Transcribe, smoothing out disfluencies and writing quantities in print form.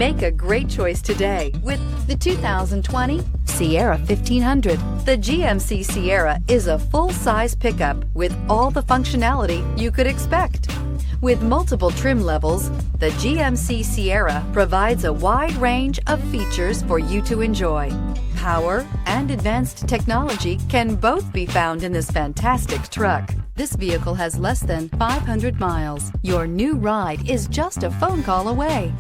Make a great choice today with the 2020 Sierra 1500. The GMC Sierra is a full-size pickup with all the functionality you could expect. With multiple trim levels, the GMC Sierra provides a wide range of features for you to enjoy. Power and advanced technology can both be found in this fantastic truck. This vehicle has less than 500 miles. Your new ride is just a phone call away.